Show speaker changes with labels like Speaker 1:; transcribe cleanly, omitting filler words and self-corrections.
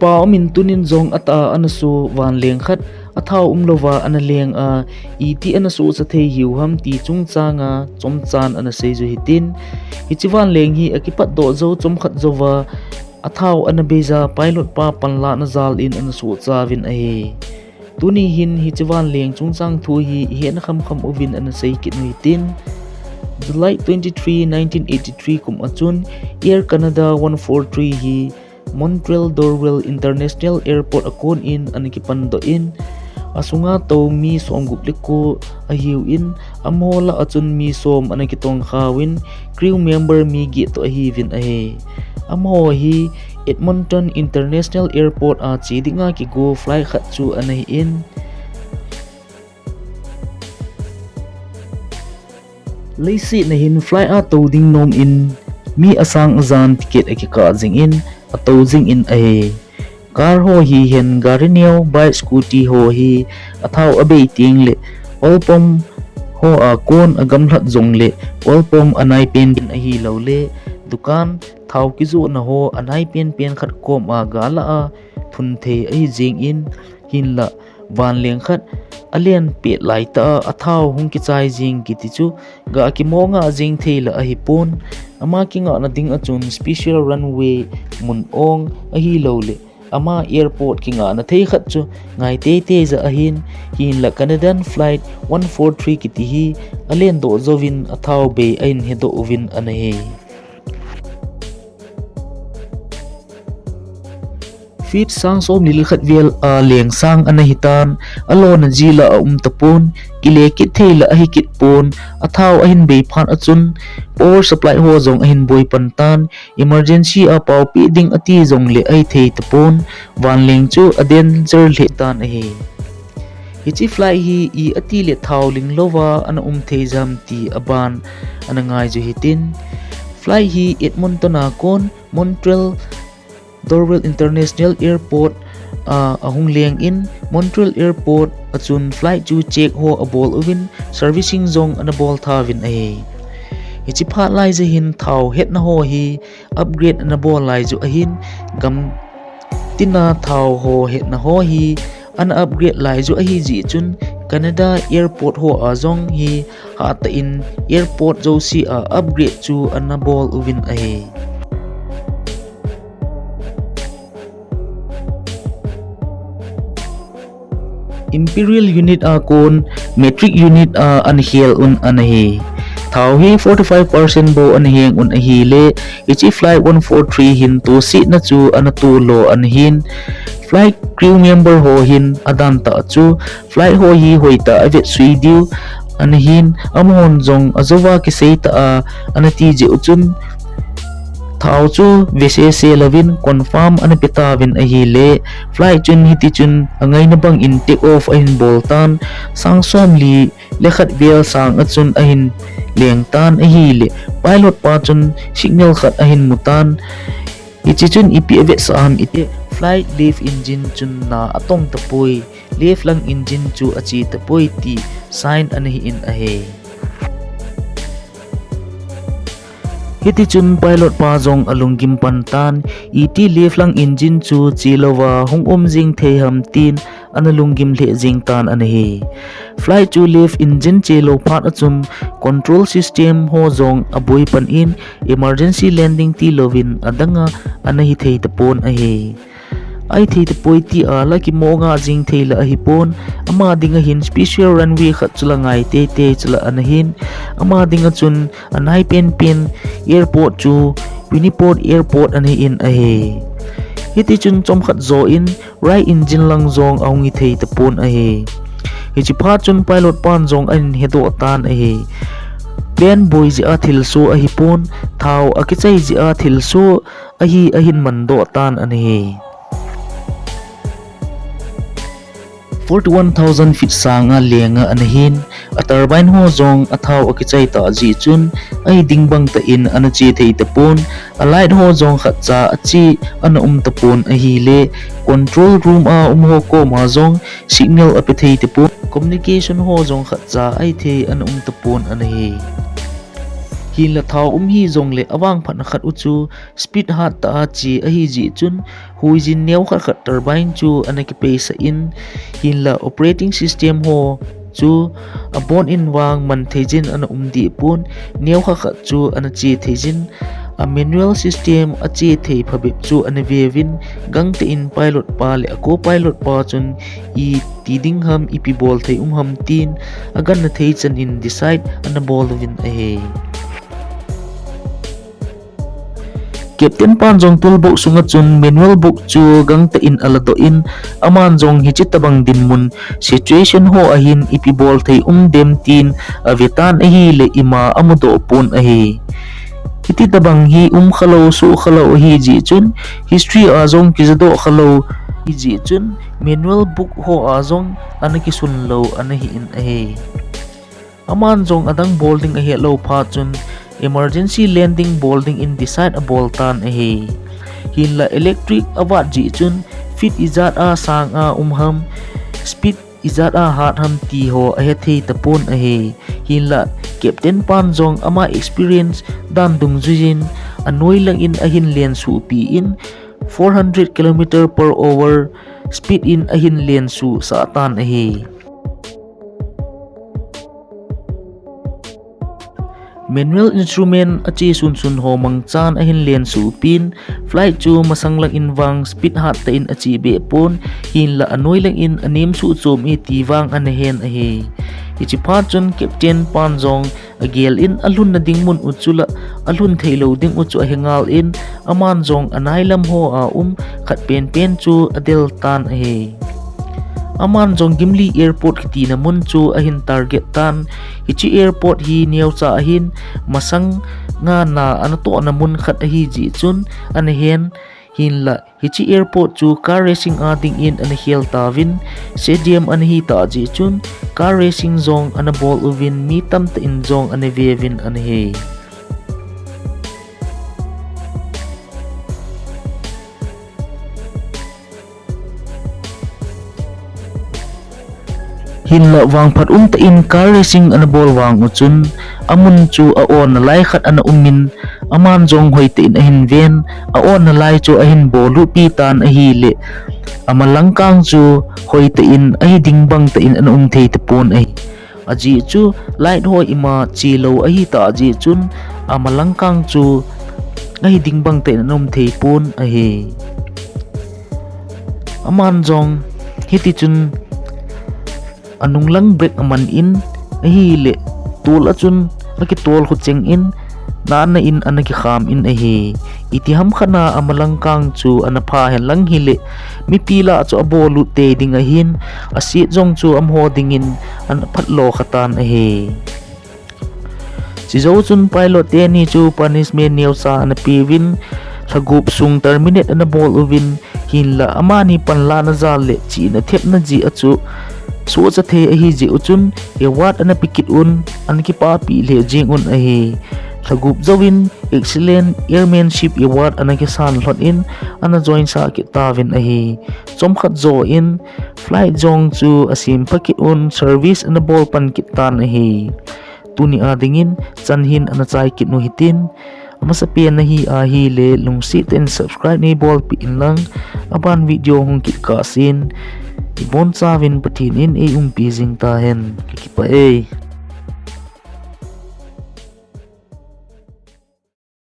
Speaker 1: pa min tunin zong ata anasu van leng khat athau lova ana leng a iti anasu sa thei hiu ham ti chung changa chomchan ana sei zu hitin hichiwan leng hi akipat do zo chom khat zowa athau ana beza pilot pa panla na zal in anasu chawin a he tuni hin hichiwan leng chungchang thu hi hen kham ovin ana sei kit hitin July 23, 1983 kum achun Air Canada 143 hi Montreal Dorwell International Airport akon in anikipan do in asunga to mi som gupliko ahiu in amola achun mi som anakitong khawin crew member mi gi to ahivin ahe amo hi Edmonton International Airport a chidinga ki go flight khat chu anahi in Lacy na hin fly a to ding nom in mi asang azan ticket akika jing in ato jing in ahe car ho hi hen garineo bike scooty ho hi athau abe ting le olpom ho a kon agam hlat jong le olpom anai pen a hi lo le dukan thau ki zu na ho anai pen khat kom a gala a thun the ai jing in hin la van leng khat alian pe lai ta athau hung ki chai jing ki ti chu ga ki monga jing theila a hi pon ama ki nga na ding achun special runway mun ong a hi lo le ama airport ki nga na thei khat chu ngai te za ahin hin la Canadian flight 143 ki ti hi alian do zovin athau be ain he do ovin anahe fit sang som nil khat vel a leng sang anahitan alon jila tapon kile ki theila ahi kit pon athau ahin be phan achun power supply ho jong ahin boi pantan emergency a pau pi ding ati jong le ai thei tapon van leng chu aden zer le tan ahi hichi fly hi I ati le thau ling lova ana thei jam ti aban ana ngai ju hitin fly hi Edmonton a kon Montreal Dorwell International Airport ahung leng in Montreal Airport achun flight chu check ho abol ovin servicing zong anabol thavin ahe hichi phat lai je hin thau het na ho hi upgrade anabol lai ju ahin gam tina thau ho het na ho hi an upgrade lai ju ahi ji chun Canada Airport ho azong hi hata in airport zo si a upgrade chu anabol ovin ahe Imperial unit a kon metric unit a anhel anahe thau hi 45% bo anheng ahi le ichi flight 143 hin to seat na chu anatu lo anhin flight crew member ho hin adan ta chu flight ho hi hoita avet suidiu anhin amon jong azowa ki seita a anati je uchun thau chu VCC lavin confirm anapita vin ahi le flight chun hiti chun angai na bang in take off ahin boltan sang som li lekhat vel sang achun ahin leng tan ahi le pilot pa chun signal khat ahin mutan ichi chun ipi avet sam ite flight leaf engine chun na atong tapoi leaf lang engine chu achi tapoi ti sign anahi in ahe hiti chun pilot pa jong alungim pantan iti leaf lang engine chu chilowa hung jing theham tin analungim le jing tan anahi flight chu leaf engine chelo phat achum control system ho jong aboi pan in emergency landing ti lovin adanga anahi thei tapon ahi ai thei tapoi ti ala ki monga jing theila ahi pon ama dinga hin special runway khat chula ngai te chula anahin ama dinga chun anai pen airport chu Winnipeg airport ani in ahe hiti chun chom khat zo in right engine lang zong aungi thei tapon ahe hichi pha chun pilot pan zong an hedo tan ahe pen boy ji a thil so ahi pon thau akichai ji a thil so ahi ahin mando tan ani 41,000 feet sanga lenga anahin a turbine ho zong athau akichai ta ji chun ai dingbang ta in anachi thei tapon a light ho zong khatcha achi ana tapon a hi le control room a ho ko ma zong signal api thei tapon communication ho zong khatcha ai thei ana tapon anahi hin la thau hi zong le awang phan khat uchu speed hat ta chi a hi ji chun huijin neu khat turbine chu anaki pesa in hin la operating system ho chu a born in wang man thejin ana umdi pun neu khat chu ana chi thejin a manual system a chi thei phabep chu ana vevin gang te in pilot pa le ko pilot pa chun I tiding ham ipi bol thei ham tin agan na thei chan in decide ana bol win a he Captain pan jong toolbox sunga chun manual book chu gang ta in alato in aman jong hichit tabang din mun situation ho ahin ipi bol thei dem tin avitan a hi le ima amudo pon a hi iti tabang hi khalo su khalo hi ji chun history a jong kizado khalo hi ji chun manual book ho a jong anaki sun lo anahi in a hi aman jong adang bolding a hi lo pha chun emergency landing bolding in decide a boltan a he hin la electric awat ji chun fit izat a sang a ham speed izat a hat ham ti ho a he thei tapon a he hin la captain pan jong ama experience dan dung jujin anoi lang in a hin len su pi in 400 km/h speed in a hin len su sa tan a he manual instrument achi sun ho mang chan a hin len su pin flight chu masang lang in wang speed hat ta in achi be pon hin la anoi lang in anim su chom e ti wang an hen a he ichi pha chun captain pan jong agel in alun na ding mun uchula alun theilo ding uchu a hengal in aman jong anai lam ho a khat pen chu adel tan a he aman jong gimli airport kiti na mun chu ahin target tan hichi airport hi niaw cha ahin masang nga na anato na mun khat a hi ji chun an hen hin la hichi airport chu car racing ading in an hel tawin stadium an hi ta ji chun car racing zong an ball win mi tam ta in zong an vevin an he hin la wang phat ta in car racing an bol wang uchun amun chu a on lai khat an umin aman jong hoi te in a hin ven a on lai chu a hin bolu pi tan a hi le amalang kang chu hoi te in a hi ding bang te in an thei te pon ai aji chu light hoi ima chi lo a hi ta ji chun amalang kang chu a hi ding bang te in an thei pon a he aman jong hiti chun anung lang break aman in ahi le tul achun aki tol khu cheng in na in anaki kham in ahi iti ham khana amalang kang chu anapha hen lang hi le mi pila chu abolu te ding ahin asi jong chu am ho ding in an phatlo khatan ahi chizo chun pilot te ni chu punishment niaw sa an piwin sagup sung terminate an ball win hin la amani panla na zal le chi na thep na ji achu so cha the a hi ji uchun e wat ana pikit un an ki pa pi le jing un a hi sagup zawin excellent airmanship award ana ki san lot in ana join sa ki tawin a hi chom khat zo in flight jong chu asim pakit un service ana bol pan kit tan a hi tuni adingin chanhin ana chai kit no hitin ama sa pian na hi a hi le lungsi ten subscribe ni bol pi in lang aban video hong kit ka sin ibon sa vin patin in e umpizing tahen kikipa